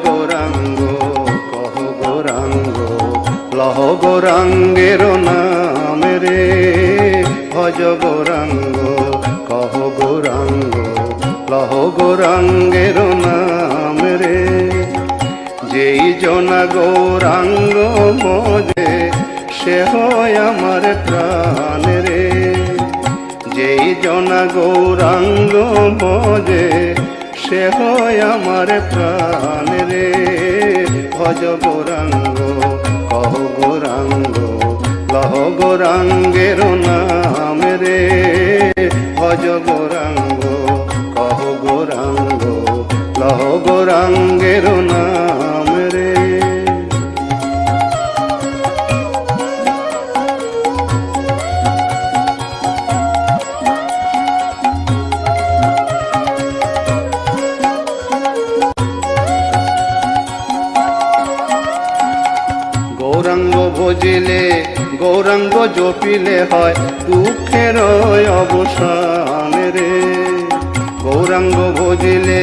গৌরাঙ্গ কহ গৌরাঙ্গ লহ গৌরাঙ্গের নাম রে, ভজ গৌরাঙ্গ কহ গৌরাঙ্গ লহ গৌরাঙ্গের নাম রে। যেই জনা গৌরাঙ্গ মজে সে হয় আমার প্রাণ রে, যেই জনা গৌরাঙ্গ মজে সে হয় আমার প্রাণ রে। ভজ গৌরাঙ্গ কহ গৌরাঙ্গ লহ গৌরাঙ্গের নাম রে, ভজ গৌরাঙ্গ কহ গৌরাঙ্গ লহ গৌরাঙ্গের নাম রে। গৌরাঙ্গ ভজিলে গৌরাঙ্গ জপিলে হয় দুঃখের অবসান রে, গৌরাঙ্গ ভজিলে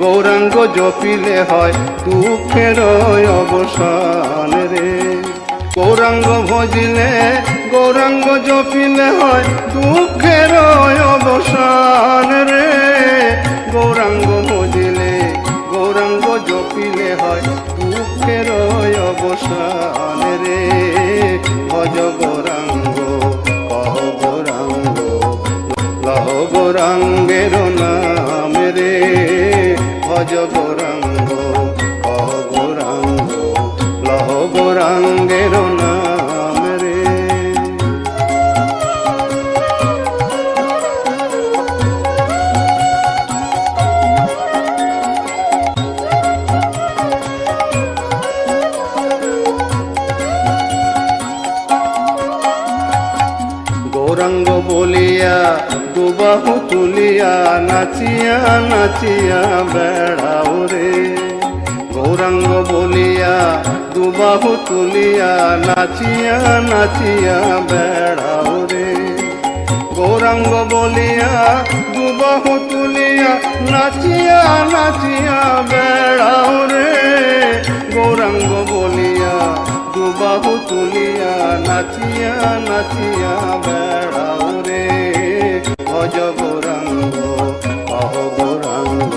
গৌরাঙ্গ জপিলে হয় দুঃখের অবসান রে। গৌরাঙ্গ ভজিলে গৌরাঙ্গ জপিলে হয় দুঃখের অবসান রে, গৌরাঙ্গ ভজিলে গৌরাঙ্গ জপিলে হয় দুঃখের অবসান রে। ভজ গৌরাঙ্গ কহ গৌরাঙ্গ লহ গৌরাঙ্গের নাম রে, ভজ গৌরাঙ্গ কহ গৌরাঙ্গ লহ গৌরাঙ্গের নাম রে। গৌরাঙ্গ বলিয়া দুবাহু তুলিয়া নাচিয়া নাচিয়া বেড়াও রে, গৌরাঙ্গ বলিয়া দুবাহু তুলিয়া নাচিয়া নাচিয়া বেড়াও রে। গৌরাঙ্গ বলিয়া দুবাহু তুলিয়া নাচিয়া নাচিয়া বেড়াও রে, গৌরাঙ্গ বলিয়া দুবাহু তুলিয়া নাচিয়া নাচিয়া বেড়াও রে। ভজ গৌরাঙ্গ কহ গৌরাঙ্গ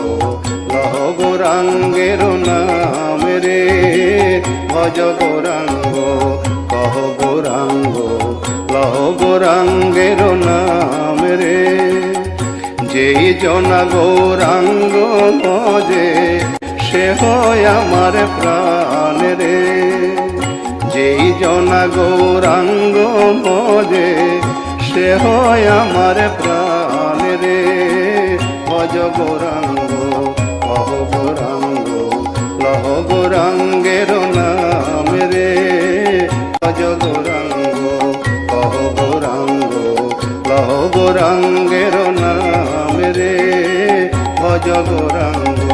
লহ গৌরাঙ্গের নাম রে, ভজ গৌরাঙ্গ কহ গৌরাঙ্গ লহ গৌরাঙ্গের নাম রে। যেই জনা গৌরাঙ্গ ভজে সে হয় আমার প্রাণ রে, যেই জনা গৌরাঙ্গ ভজে সে হয় আমার প্রাণ রে। ভজ গৌরাঙ্গ কহ গৌরাঙ্গ লহ গৌরাঙ্গের নাম রে, ভজ গৌরাঙ্গ কহ গৌরাঙ্গ লহ গৌরাঙ্গের নাম রে, ভজ গৌরাঙ্গ